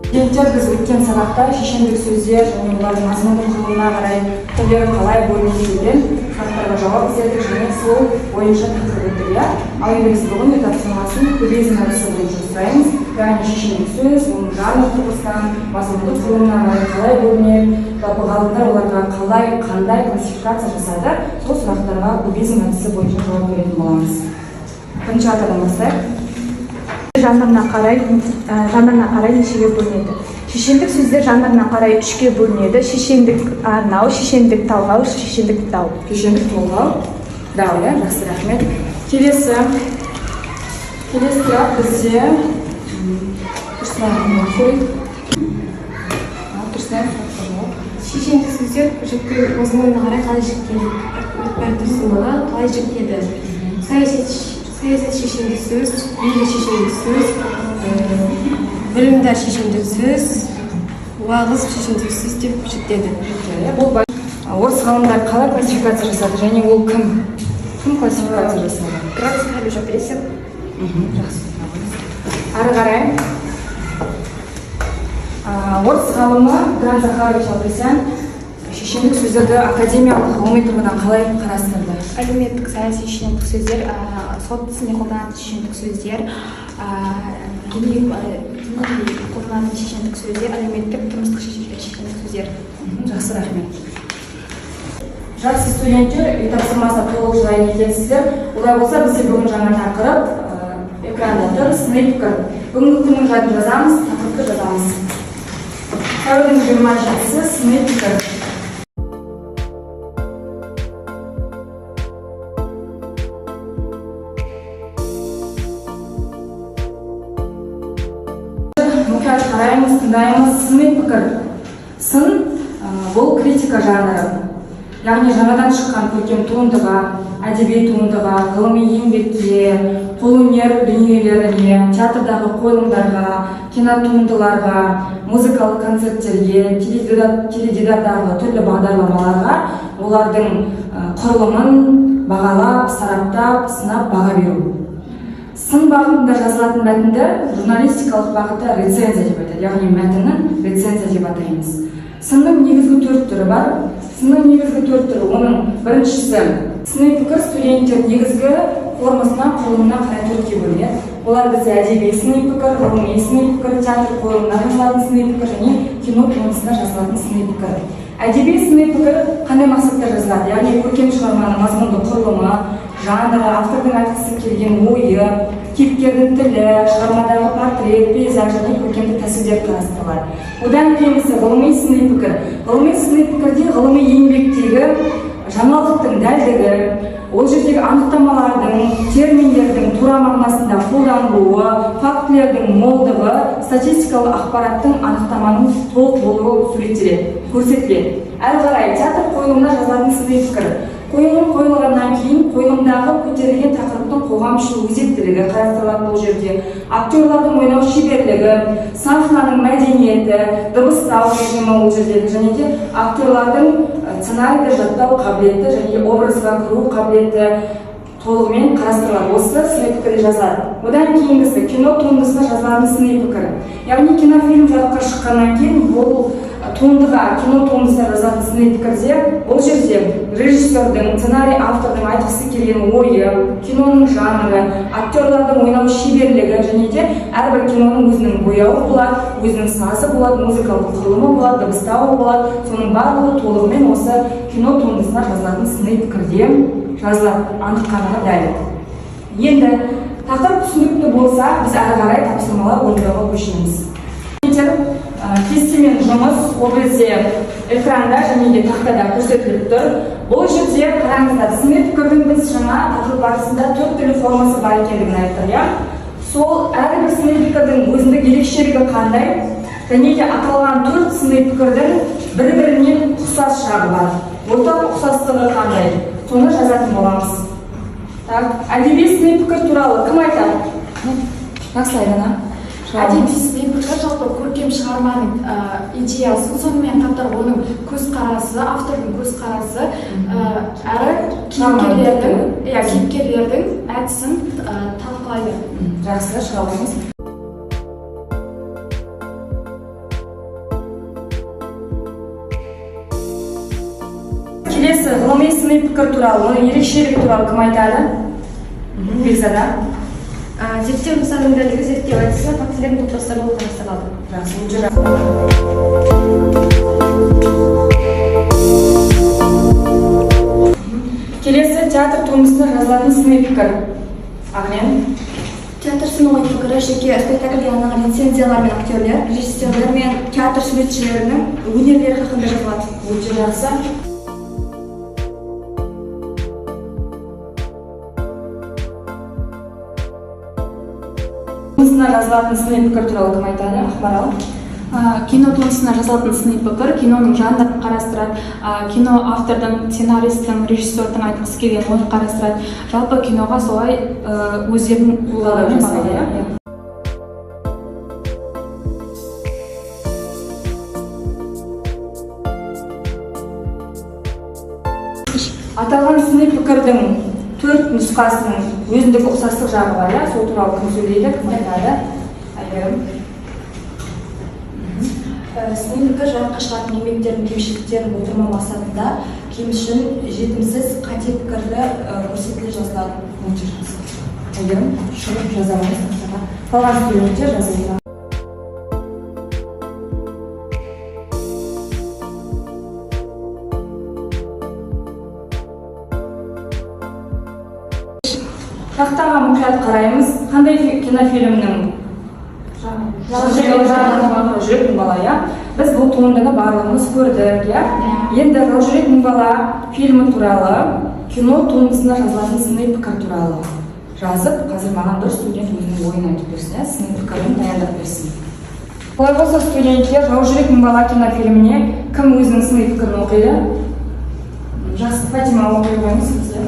Студенттер біз өткен сабақта шешендік сөздер және олардың мазмұндық құрылымына қарай түрлері қалай бөлінеді деген сұрақтарға жауап іздедік және сол бойынша тақырып өттік, иә? Ал енді біз бүгін үй тапсырмасын кубизм әдісі бойынша сұраймыз. Яғни шешендік сөз, оның жанр тұрғысынан мазмұндық құрылымына қарай қалай бөлінеді, жалпы ғалымдар оларға қандай классификация жасады, сол сұрақтарға кубизм әдісі бойынша жауап беретін боламыз. Бірінші атадан бастайық. Жанрына қарай нешеге бөлінеді? Шешендік сөздер жанрына қарай 3-ке бөлінеді. Шешендік арнау, шешендік талғау, шешендік дау. Шешендік талғау, дау, иә, жақсы, рахмет. Келесі сұрақ бізде шешендік сөздер жіктеу мазмұнына қарай қалай жіктеледі? Қалай жіктеледі? Саясат шешендік сөз, билік шешендік сөз, білімдар шешендік сөз, уағыз шешендік сөз деп жіктеді. Орыс ғалымдар қалай классификация жасады және ол кім? Кім классификация жасады? Градская жапресов. Ары қарай. Орыс ғалымы Гран Захарович Апресян шешендік сөздерді академиялық ғылыми тұрғыдан қалай қарастырды? Әлеуметтік саяси шешендік сөздер, сот ісінде қолданатын шешендік сөздер, діни қолданатын шешендік сөздер, әлеуметтік тұрмыстық шешендік сөздер. Жақсы, рахмет. Жақсы студенттер, үй тапсырмасына толық жайын етесіздер. Олай болса, бізде бүгін жаңа тақырып экранда тұр, сыни пікір. Бүгінгі күннің жайын жазамыз, тақырыпты жазамыз. Сәуірдің 27-сі сыни пікір. Мұқият қараймыз, тыңдаймыз. Сыни пікір. Сын бұл критика жанры. Яғни жаңадан шыққан көркем туындыға, әдеби туындыға, ғылыми еңбекке, қолөнер дүниелеріне, театрдағы қойылымдарға, кинотуындыларға, музыкалық концерттерге, теледидардағы түрлі бағдарламаларға олардың құрылымын бағалап, сараптап, сынап баға беру. Сын бағытында жазылатын мәтінді журналистикалық бағытта рецензия деп айтады, яғни мәтінін рецензия деп атаймыз. Сынның негізгі 4 түрі бар. Сынның негізгі 4 түрі, оның біріншісі сыни пікір студенттер негізгі формасына, құрылымына қарай 4-ке бөлінеді. Олар бізде әдеби сыни пікір, ғылыми сыни пікір, театр қойылымына жазылатын сыни пікір және кино туындысына жазылатын сыни пікір. Әдеби сыни пікір қандай мақсатта жазылады? Яғни көркем шығарманың мазмұндық құрылымы, жанры, автордың айтқысы келген ойы, кейіпкердің тілі, шығармадағы портрет, пейзаж және көркемдік тәсілдер қарастырылады. Одан кейінгісі ғылыми сыни пікір. Ғылыми сыни пікірде ғылыми еңбектегі жаңалықтың дәлдігі, ол жердегі анықтамалардың, терминдердің тура мағынасында қолданылуы, фактілердің молдығы, статистикалық ақпараттың анықтаманың толық болуы суреттеледі, көрсетіледі. Әрі қарай театр қойылымына жазылатын сыни пікір. Қойылым қойылғаннан кейін қойылымдағы көтерілген тақырыптың қоғамшыл өзектілігі қарастырылады бұл жерде. Актерлардың ойнау шеберлігі, сахнаның мәдениеті, дыбыстау режимі ол жердегі және де актерлардың сценарийді жаттау қабілеті және образға кіру қабілеті толығымен қарастырылады. Осы сыни пікірде жазылады. Одан кейінгісі кино туындысына жазылатын сыни пікір. Яғни кинофильм жарыққа шыққаннан кейін бұл туындыға, кино туындысына жазатын сыни пікірде бұл жерде режиссердің, сценарий автордың айтқысы келген ойы, киноның жанры, актерлардың ойнау шеберлігі және де әрбір киноның өзінің бояуы болады, өзінің сазы болады, музыкалық құрылымы болады, дыбыстауы болады. Соның барлығы толығымен осы кино туындысына жазылатын сыни пікірде жазылады, анықтамаға дәлел. Енді тақырып түсінікті болса, біз әрі қарай тапсырмалар орындауға көшеміз. Кестемен жұмыс ол бізде экранда және де тақтада көрсетіліп тұр. Бұл жерде қараңыздар, сыни пікірдің біз жаңа тақырып барысында 4 түрлі формасы бар екендігін айттық. Сол әрбір сыни пікірдің өзіндік ерекшелігі қандай? Және де аталған 4 сыни пікірдің бір-бірінен ұқсас жағы бар. Ортақ ұқсастығы қандай? Соны жазатын боламыз. Әдеби сыни пікір туралы кім айтады? Нақсайдана. Әдеби сыни пікір жалпы көркем шығарманың идеясы, сонымен қатар оның көзқарасы, автордың көзқарасы, әрі кейіпкерлердің әдісін талқылайды. Жақсы, шыға келесі ғылыми сыни пікір туралы, оның ерекшелігі туралы кім айтады? Бекзада. Зерттеу нысанындағы зерттеу әдісі фактілердің топтастырылуы қарастырылады. Келесі театр туындысына жазылатын сыни пікір. Ағылен. Театр сынының пікірі жеке спектакльге арналған лицензиялар мен актерлер, режиссерлер мен театр суретшілерінің өнерлері хақында жазылады. Өте жақсы. Туындысына жазылатын сыни пікір туралы кім айтады? Ақмарал. Кино туындысына жазылатын сыни пікір киноның жанрын қарастырады, кино автордың, сценаристтің, режиссердің айтқысы келген ойын қарастырады. Жалпы киноға солай өздерінің ойларын жасайды. Аталған сыни пікірдің 4 нұсқасының өзіндік ұқсастық жағы бар, сол туралы кім сөйлейді, кім айтады? Айгерім. Сыни пікір жарыққа шығатын еңбектердің кемшіліктерін болдырмау мақсатында кемшін, жетімсіз, қате пікірлі көрсетіле жазылады. Өте жақсы. Айгерім, шығып жазамыз. Қалған студенттер жазылды. Тақтаға мұқият қараймыз. Қандай кинофильмнің жүрек мың бала, біз бұл туындыны барлығымыз көрдік. Енді жүрек мың бала фильмі туралы, кино туындысына жазылатын сыни пікір туралы жазып, қазір маған бір студент өзінің ойын айтып берсін, сыни пікірін дайындап берсін. Олай болса, студенттер жүрек мың бала кинофильміне кім өзінің сыни пікірін оқиды? Жақсы, Фатима оқи қойыңыз бізде.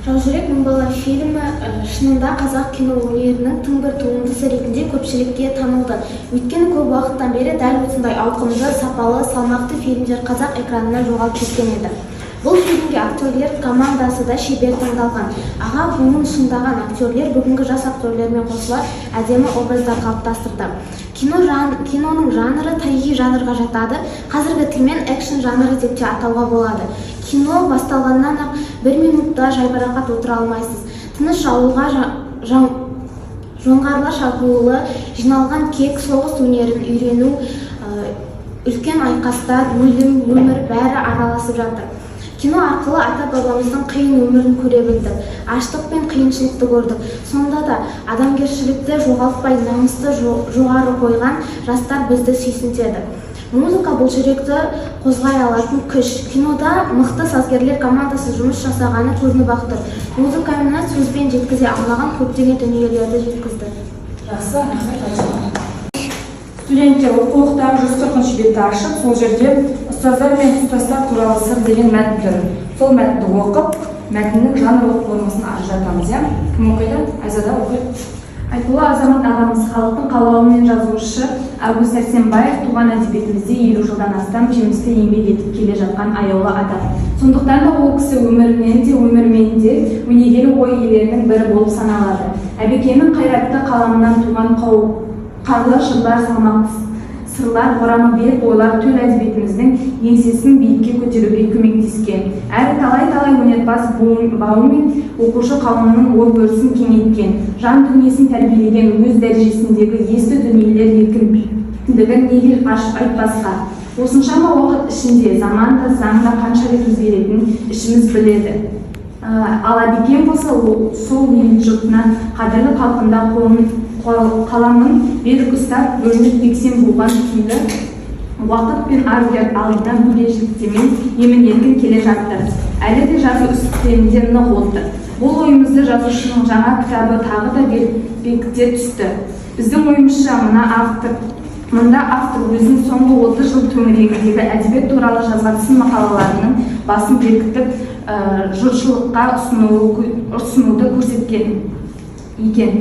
Жаужүрек мың бала фильмі шынында қазақ кино өнерінің тың бір туындысы ретінде көпшілікке танылды. Өйткені көп уақыттан бері дәл осындай ауқымды, сапалы, салмақты фильмдер қазақ экранынан жоғалып кеткен еді. Бұл фильмге актерлер командасы да шебер таңдалған. Аға буынын шыңдаған актерлер бүгінгі жас актерлермен қосыла әдемі образдар қалыптастырды. Киноның жанры тарихи жанрға жатады. Қазіргі тілмен экшн жанры деп те атауға болады. Кино басталғаннан ақ 1 минутта жайбарақат отыра алмайсыз. Тыныш ауылға жоңғарлар шабуылы, жиналған кек, соғыс өнерін үйрену, үлкен айқастар, өлім, өмір бәрі араласып жатыр. Кино арқылы ата-бабамыздың қиын өмірін көре білдік. Аштық пен қиыншылықты көрдік. Сонда да адамгершілікті жоғалтпай, намысты жоғары қойған жастар бізді сүйсінтеді. Музыка бұл жүректі қозғай алатын күш. Кинода мықты сазгерлер командасы жұмыс жасағаны көрініп ақ тұр. Музыканы сөзбен жеткізе алмаған көптеген дүниелерді жеткізді. Жақсы, рахмет. Студенттер оқулықтағы 140 бетті ашып, сол жерде ұстаздар мен ұстаздар туралы сыр деген мәтін тұр. Сол мәтінді оқып, мәтіннің жанрлық формасын ажыратамыз. Кім оқиды? Айзада оқиды. Айтулы Азамат ағамыз халықтың қалауымен жазушы Әбу Сәрсенбаев туған әдебиетімізде 50 жылдан астам жемісті еңбек етіп келе жатқан аяулы адам. Сондықтан да ол кісі өмірмен де өнегелі ой иелерінің бірі болып саналады. Әбекенің қайратты қаламынан туған қарлы жырлар, салмақты сырлар, орамы бел бойлар төл әдебиетіміздің еңсесін биікке көтеруге көмектескен. Әрі талай өнерпаз бауы мен оқушы қауымының ой өрісін кеңейткен. Жан дүниесін тәрбиелеген, өз дәрежесіндегі есті дүниелер еркіндігін неге ашып айтпасқа. Осыншама уақыт ішінде заман да заң да қанша рет өзгеретінін ішіміз біледі. Ал Әбекен болса сол ел жұртына қадірлі қалпында қаламын берік ұстап, бөлініп бексем болған күйді уақыт пен алдына бөлешіліктемен емін-еркін келе жатты. Әлі де жазу үстелінде нық отыр. Бұл ойымызды жазушының жаңа кітабы тағы да бекіте түсті. Біздің ойымызша мұнда автор өзінің соңғы 30 жыл төңірегіндегі әдебиет туралы жазған сын мақалаларының басын бекітіп, жұртшылыққа ұсынуды көрсеткен екен.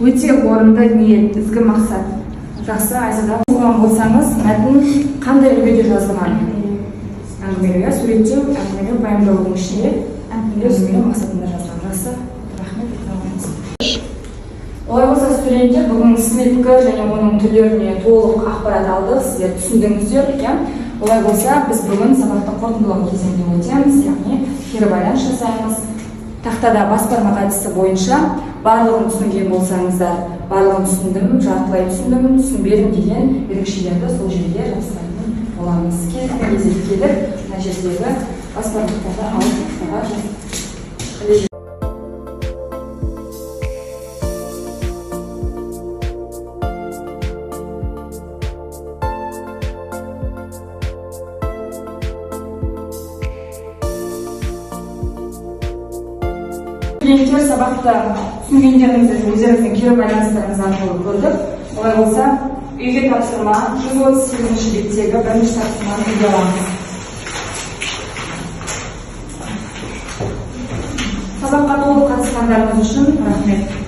Өте орынды ниет, ізгі мақсат. Жақсы, Айзада оқыған болсаңыз, мәтін қандай үлгіде жазылған? Әңгімелеге, суреттеу, әңгімелеу, баяндалудың ішінде әңгімелеу мақсатында жазылған. Жақсы, рахмет. Олай болса, студенттер бүгін сыни пікір және оның түрлеріне толық ақпарат алды, сіздер түсіндіңіздер. Олай болса, біз бүгін сабақты қорытындылау кезеңіне өтеміз, яғни кері байланыс жасаймыз. Тақтада бас бармақ әдісі бойынша барлығын түсінген болсаңыздар, барлығын түсіндім, жартылай түсіндім, түсінбедім деген ерекшелерді сол жерге жазбайтын боламыз. Келесі кезде келіп, мына жердегі бас бармақтарды алып тақтаға жазып. Студенттер сабақты түсінгендеріңізді өздеріңіздің кері байланыстарыңыз арқылы көрдік. Олай болса, үйге тапсырма 138-ші беттегі бірінші тапсырманы үйге аламыз. Сабаққа толық қатысқандарыңыз үшін рахмет.